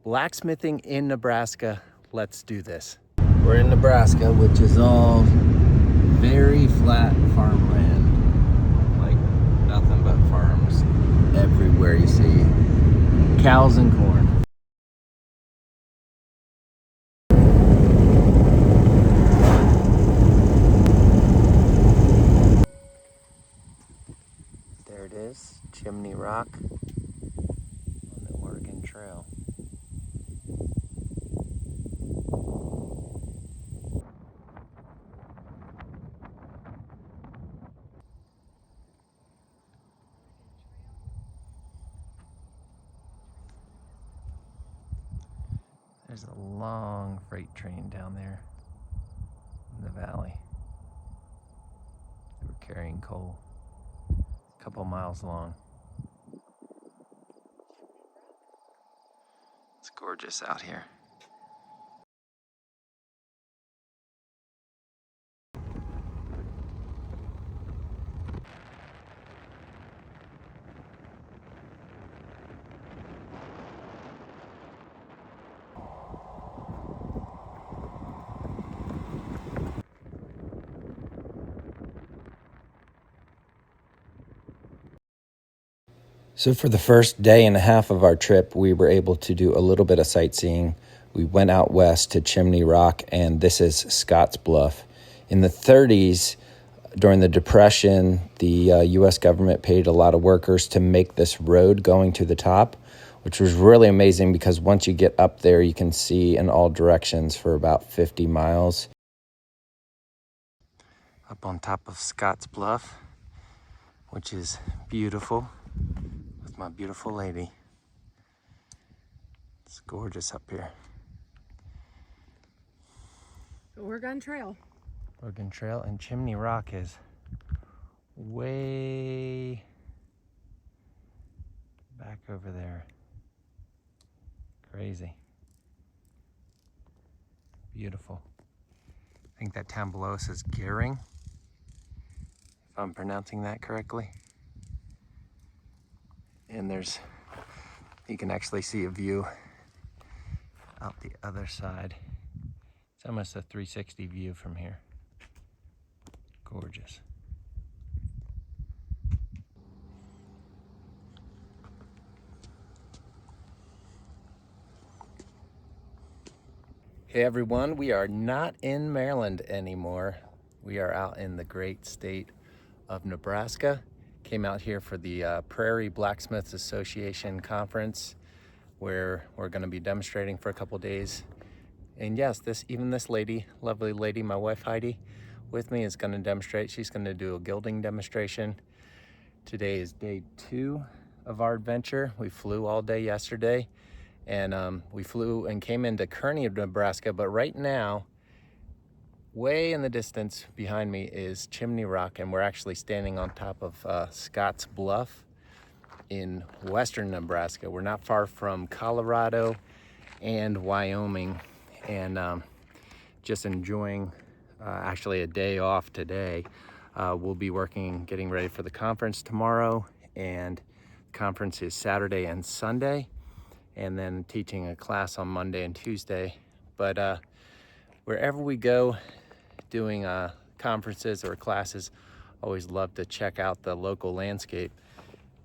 Blacksmithing in Nebraska. Let's do this. We're in Nebraska, which is all very flat farmland. Like nothing but farms everywhere you see cows and corn. There it is, Chimney Rock on the Oregon Trail. There's a long freight train down there in the valley. They were carrying coal, a couple miles long. It's gorgeous out here. So for the first day and a half of our trip, we were able to do a little bit of sightseeing. We went out west to Chimney Rock, and this is Scott's Bluff. In the 30s, during the Depression, the U.S. government paid a lot of workers to make this road going to the top, which was really amazing because once you get up there, you can see in all directions for about 50 miles. Up on top of Scott's Bluff, which is beautiful. My beautiful lady. It's gorgeous up here. Oregon Trail. Oregon Trail, and Chimney Rock is way back over there. Crazy. Beautiful. I think that town below us is Gilding, if I'm pronouncing that correctly. And you can actually see a view out the other side. It's almost a 360 view from here. Gorgeous. Hey everyone, we are not in Maryland anymore. We are out in the great state of Nebraska. Came out here for the Prairie Blacksmiths Association conference, where we're going to be demonstrating for a couple days. And yes, this lady, lovely lady, my wife Heidi, with me is going to demonstrate. She's going to do a gilding demonstration. Today is day 2 of our adventure. We flew all day yesterday, and we flew and came into Kearney, Nebraska. But right now, way in the distance behind me is Chimney Rock, and we're actually standing on top of Scott's Bluff in western Nebraska. We're not far from Colorado and Wyoming, and just enjoying actually a day off today. We'll be working, getting ready for the conference tomorrow, and the conference is Saturday and Sunday, and then teaching a class on Monday and Tuesday. But wherever we go, doing conferences or classes, always love to check out the local landscape.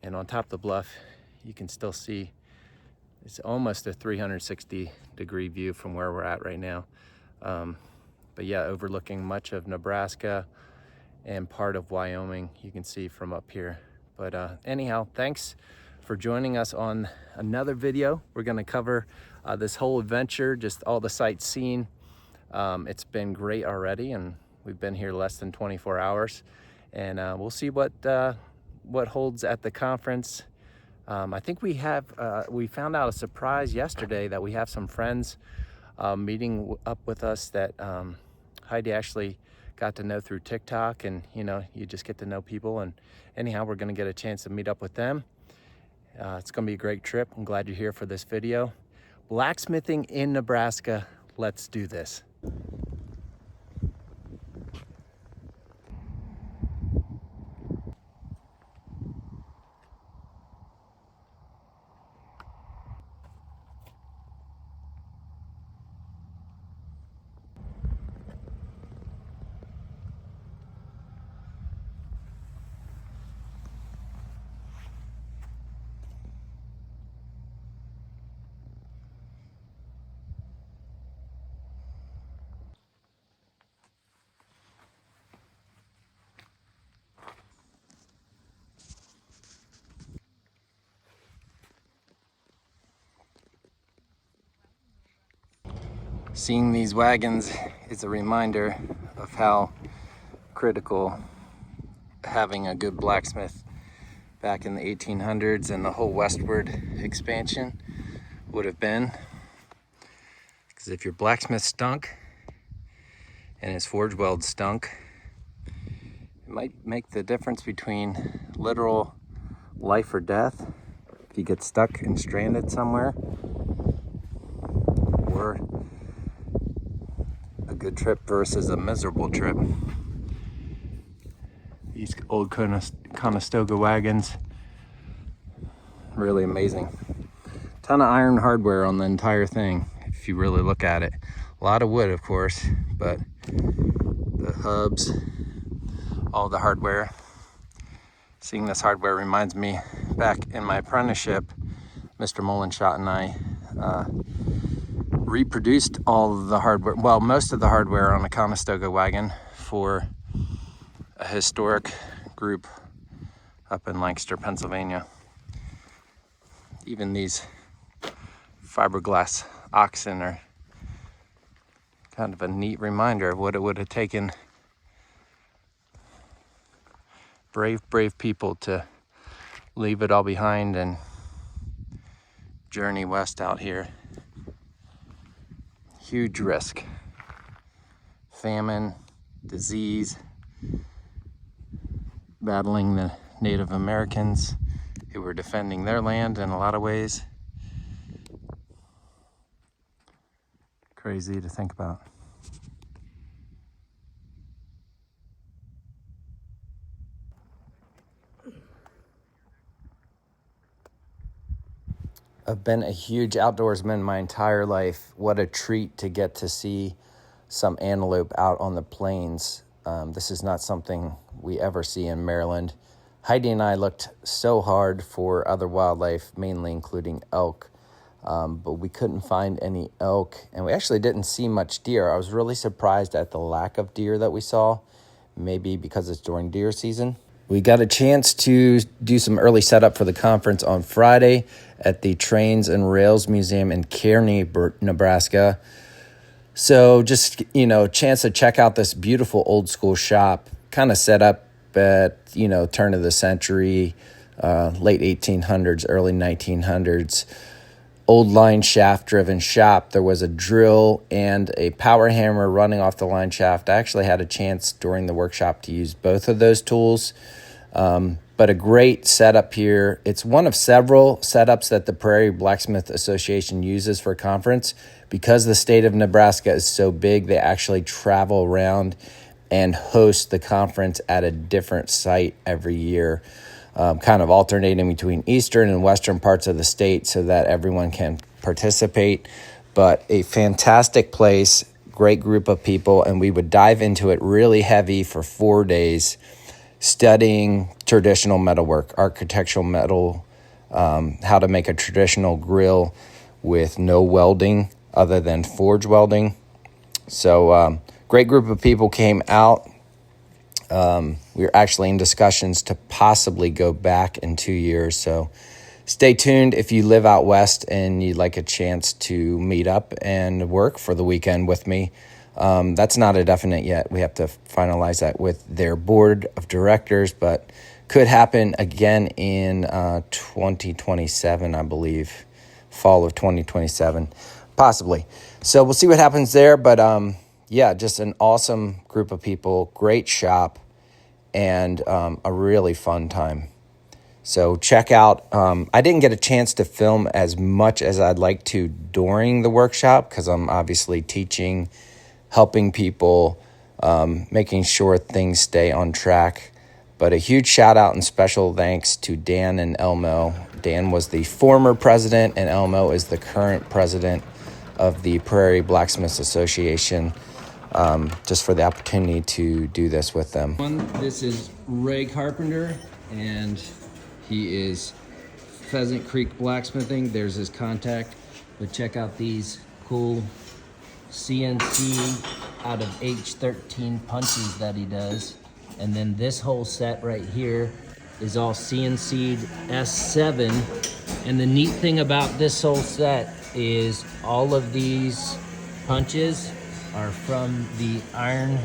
And on top of the bluff, you can still see it's almost a 360 degree view from where we're at right now. But yeah, overlooking much of Nebraska and part of Wyoming, you can see from up here. But anyhow, thanks for joining us on another video. We're gonna cover this whole adventure, just all the sights seen. It's been great already, and we've been here less than 24 hours, and we'll see what holds at the conference. I think we found out a surprise yesterday that we have some friends meeting up with us that Heidi actually got to know through TikTok, and you just get to know people. And anyhow, we're gonna get a chance to meet up with them. It's gonna be a great trip. I'm glad you're here for this video. Blacksmithing in Nebraska. Let's do this. Seeing these wagons is a reminder of how critical having a good blacksmith back in the 1800s and the whole westward expansion would have been. Because if your blacksmith stunk and his forge weld stunk, it might make the difference between literal life or death if you get stuck and stranded somewhere, or a good trip versus a miserable trip. These old Conestoga wagons, really amazing. Ton of iron hardware on the entire thing if you really look at it. A lot of wood, of course, but the hubs, all the hardware. Seeing this hardware reminds me back in my apprenticeship, Mr. Molenshot and I reproduced all of the hardware, well, most of the hardware on a Conestoga wagon for a historic group up in Lancaster, Pennsylvania. Even these fiberglass oxen are kind of a neat reminder of what it would have taken brave people to leave it all behind and journey west out here. Huge risk. Famine, disease, battling the Native Americans who were defending their land in a lot of ways. Crazy to think about. I've been a huge outdoorsman my entire life. What a treat to get to see some antelope out on the plains. This is not something we ever see in Maryland. Heidi and I looked so hard for other wildlife, mainly including elk, but we couldn't find any elk, and we actually didn't see much deer. I was really surprised at the lack of deer that we saw, maybe because it's during deer season. We got a chance to do some early setup for the conference on Friday at the Trains and Rails Museum in Kearney, Nebraska. So just, chance to check out this beautiful old school shop, kind of set up at, turn of the century, late 1800s, early 1900s. Old line shaft driven shop. There was a drill and a power hammer running off the line shaft. I actually had a chance during the workshop to use both of those tools. But a great setup here. It's one of several setups that the Prairie Blacksmith Association uses for conference. Because the state of Nebraska is so big, they actually travel around and host the conference at a different site every year, kind of alternating between eastern and western parts of the state so that everyone can participate. But a fantastic place, great group of people, and we would dive into it really heavy for 4 days, studying traditional metalwork, architectural metal, how to make a traditional grill with no welding other than forge welding. So great group of people came out. We were actually in discussions to possibly go back in 2 years. So stay tuned if you live out west and you'd like a chance to meet up and work for the weekend with me. That's not a definite yet. We have to finalize that with their board of directors, but could happen again in 2027, I believe, fall of 2027, possibly. So we'll see what happens there, but yeah, just an awesome group of people, great shop, and a really fun time. So check out, I didn't get a chance to film as much as I'd like to during the workshop because I'm obviously teaching, helping people, making sure things stay on track. But a huge shout out and special thanks to Dan and Elmo. Dan was the former president and Elmo is the current president of the Prairie Blacksmiths Association, just for the opportunity to do this with them. This is Ray Carpenter, and he is Pheasant Creek Blacksmithing. There's his contact. But check out these cool CNC out of H13 punches that he does. And then this whole set right here is all CNC'd S7. And the neat thing about this whole set is all of these punches are from the Iron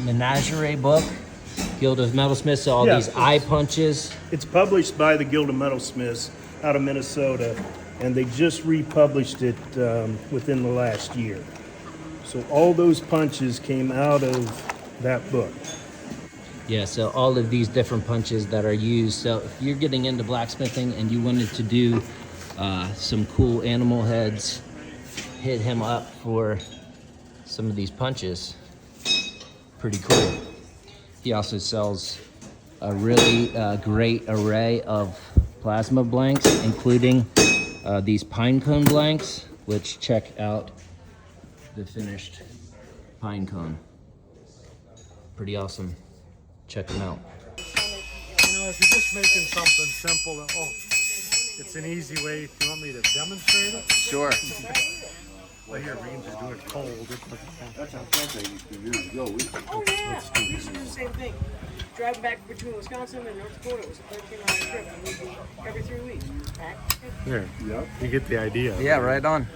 Menagerie book, Guild of Metalsmiths. So all these eye punches. It's published by the Guild of Metalsmiths out of Minnesota, and they just republished it within the last year. So all those punches came out of that book. Yeah, so all of these different punches that are used. So if you're getting into blacksmithing and you wanted to do some cool animal heads, hit him up for some of these punches. Pretty cool. He also sells a really great array of plasma blanks, including these pine cone blanks, which check out the finished pine cone. Pretty awesome. Check them out. You know, if you're just making something simple, it's an easy way. Do you want me to demonstrate it? Sure. Well, here, we can just do it cold. That's how Frank used to years ago. Oh yeah, we used to do the same thing. Driving back between Wisconsin and North Dakota, it was a 13-hour trip, and we'd be every 3 weeks. Back. Here, you get the idea. Yeah, right on.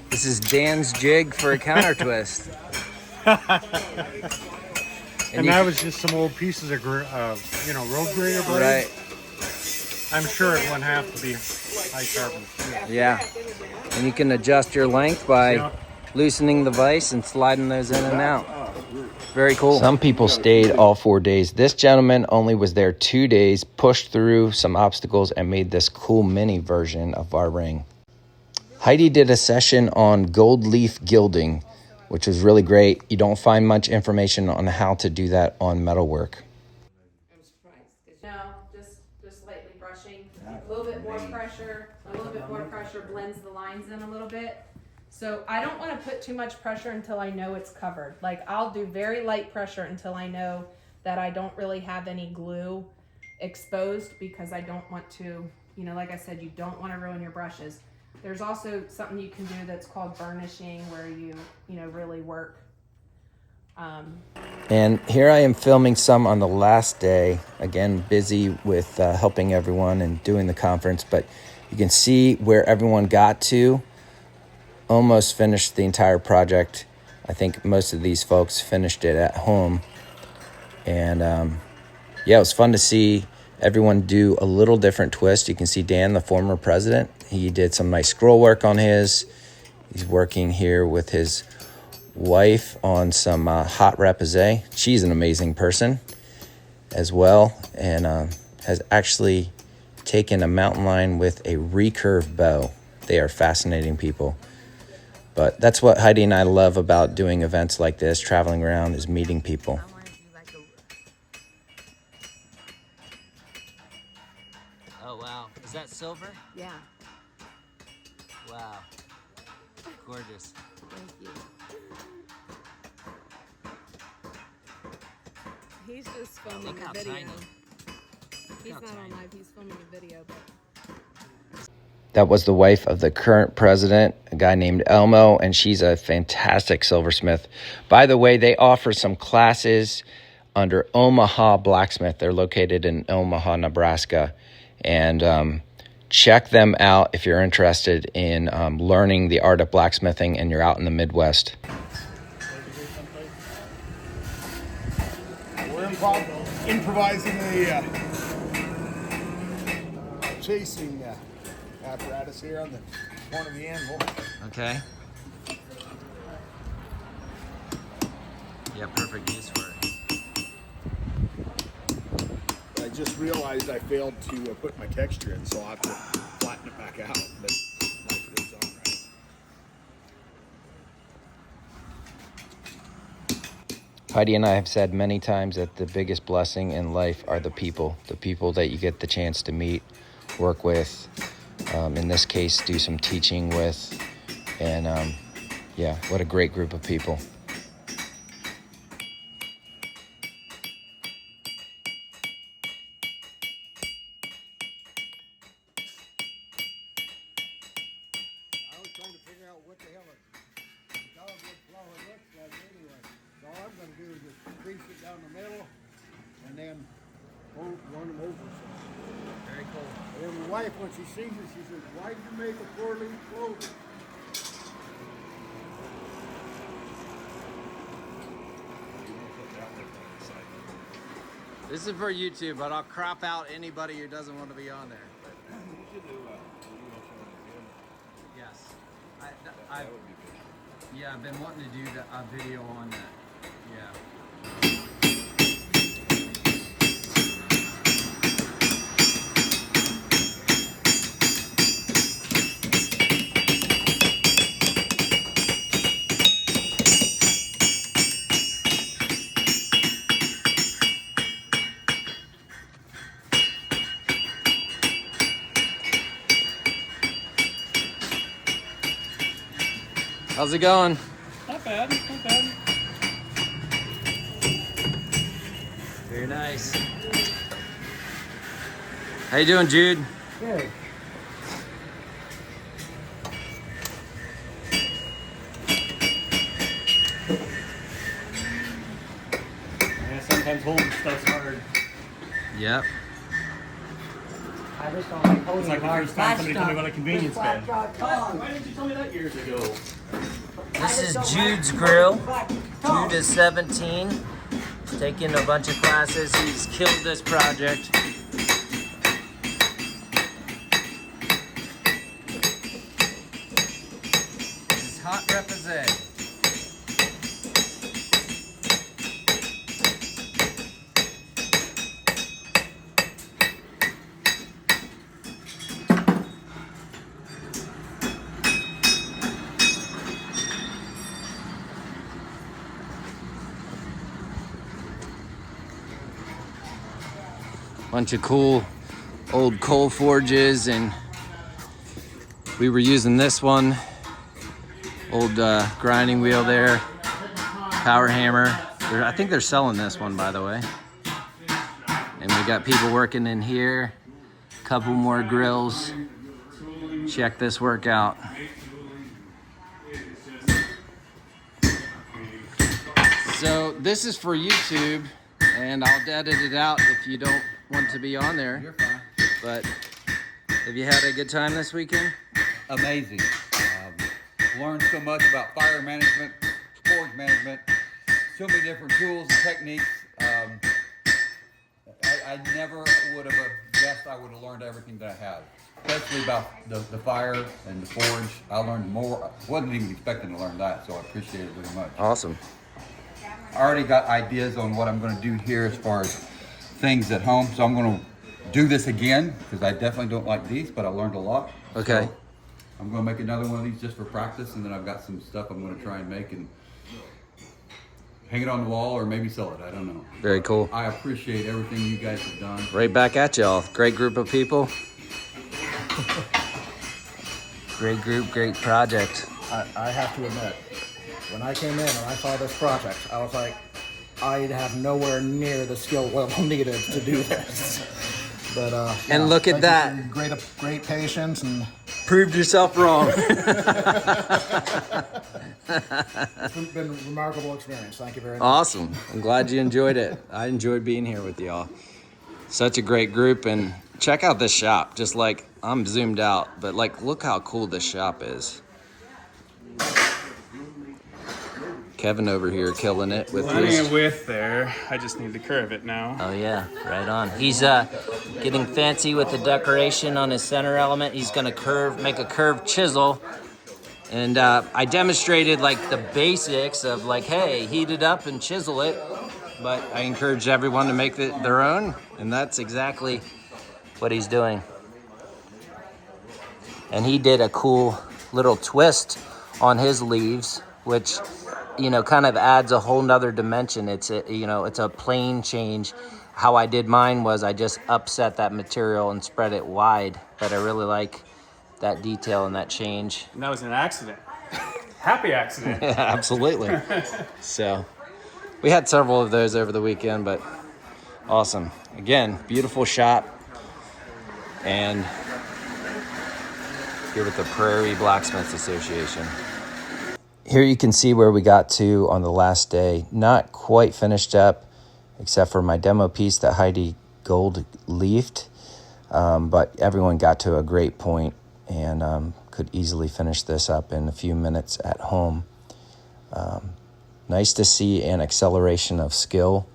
This is Dan's jig for a counter twist. And that was just some old pieces of, road grader blade. Right. I'm sure it wouldn't have to be high carbon. Yeah. And you can adjust your length by loosening the vise and sliding those in and out. Very cool. Some people stayed all 4 days. This gentleman only was there 2 days, pushed through some obstacles, and made this cool mini version of our ring. Heidi did a session on gold leaf gilding, which was really great. You don't find much information on how to do that on metalwork. I'm surprised. No, just lightly brushing. A little bit more pressure. A little bit more pressure blends the lines in a little bit. So I don't want to put too much pressure until I know it's covered. Like I'll do very light pressure until I know that I don't really have any glue exposed, because I don't want to, like I said, you don't want to ruin your brushes. There's also something you can do that's called burnishing, where you really work. And here I am filming some on the last day. Again, busy with helping everyone and doing the conference, but you can see where everyone got to. Almost finished the entire project. I think most of these folks finished it at home. And it was fun to see everyone do a little different twist. You can see Dan, the former president, he did some nice scroll work on his. He's working here with his wife on some hot repoussé. She's an amazing person as well, and has actually taken a mountain lion with a recurve bow. They are fascinating people. But that's what Heidi and I love about doing events like this, traveling around, is meeting people. Oh, wow. Is that silver? Yeah. Wow. Gorgeous. Thank you. He's just filming Look how a video. tiny. He's how not tiny. on live. He's filming a video. But That was the wife of the current president, a guy named Elmo, and she's a fantastic silversmith. By the way, they offer some classes under Omaha Blacksmith. They're located in Omaha, Nebraska. And check them out if you're interested in learning the art of blacksmithing and you're out in the Midwest. We're improvising the chasing apparatus here on the point of the anvil. Okay. Yeah, perfect use for it. I just realized I failed to put my texture in, so I'll have to flatten it back out. But life goes on, right? Heidi and I have said many times that the biggest blessing in life are the people that you get the chance to meet, work with, in this case, do some teaching with, and what a great group of people. I was trying to figure out what the hell a dogwood flower looks like anyway. So all I'm going to do is just crease it down the middle and then run them over. Very cool. And then my wife, when she sees it, she says, "Why'd you make a 4-leaf clover?" This is for YouTube, but I'll crop out anybody who doesn't want to be on there. Yes. Yeah, I've been wanting to do a video on that. Yeah. How's it going? Not bad, not bad. Very nice. How you doing, Jude? Good. Yeah, sometimes holding stuff's hard. Yep. I just don't like holding It's like the first time somebody told me about a convenience bin. tongue. Why didn't you tell me that years ago? This is Jude's grill. Jude is 17, taking a bunch of classes. He's killed this project. This is hot represent. Bunch of cool old coal forges, and we were using this one, old grinding wheel there, power hammer. I think they're selling this one, by the way. And we got people working in here, a couple more grills. Check this work out. So this is for YouTube, and I'll edit it out if you don't want to be on there. You're fine. But have you had a good time this weekend? Amazing. Learned so much about fire management, forge management, so many different tools and techniques. I never would have guessed I would have learned everything that I have, especially about the fire and the forge. I learned more. Wasn't even expecting to learn that, so I appreciate it very much. Awesome. I already got ideas on what I'm going to do here as far as things at home, so I'm going to do this again because I definitely don't like these, but I learned a lot. Okay. So I'm going to make another one of these just for practice, and then I've got some stuff I'm going to try and make and hang it on the wall or maybe sell it. I don't know. Very cool. I appreciate everything you guys have done. Right back at y'all. Great group of people. Great group, great project. I have to admit, when I came in and I saw this project, I was like, I have nowhere near the skill level needed to do this. But And yeah, look at thank you that. for great patience and Proved yourself wrong. it's been a remarkable experience. Thank you very much. Awesome. I'm glad you enjoyed it. I enjoyed being here with y'all. Such a great group, and check out this shop. Just like, I'm zoomed out, but like, look how cool this shop is. Kevin over here killing it with Letting his... a width there. I just need to curve it now. Oh yeah, right on. He's getting fancy with the decoration on his center element. He's gonna make a curved chisel. And I demonstrated like the basics of like, hey, heat it up and chisel it. But I encourage everyone to make it their own. And that's exactly what he's doing. And he did a cool little twist on his leaves, which, you know, kind of adds a whole nother dimension. It's a plane change. How I did mine was I just upset that material and spread it wide, but I really like that detail and that change. And that was an accident. Happy accident. Yeah, absolutely. So we had several of those over the weekend, but awesome. Again, beautiful shop. And here with the Prairie Blacksmiths Association. Here you can see where we got to on the last day. Not quite finished up, except for my demo piece that Heidi gold leafed. But everyone got to a great point and could easily finish this up in a few minutes at home. Nice to see an acceleration of skill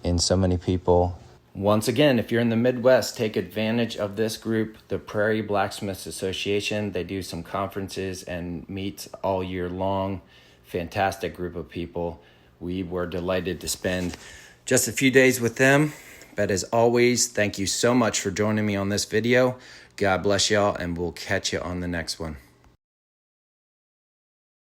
in so many people. Once again, if you're in the Midwest, take advantage of this group, the Prairie Blacksmiths Association. They do some conferences and meets all year long. Fantastic group of people. We were delighted to spend just a few days with them. But as always, thank you so much for joining me on this video. God bless y'all, and we'll catch you on the next one.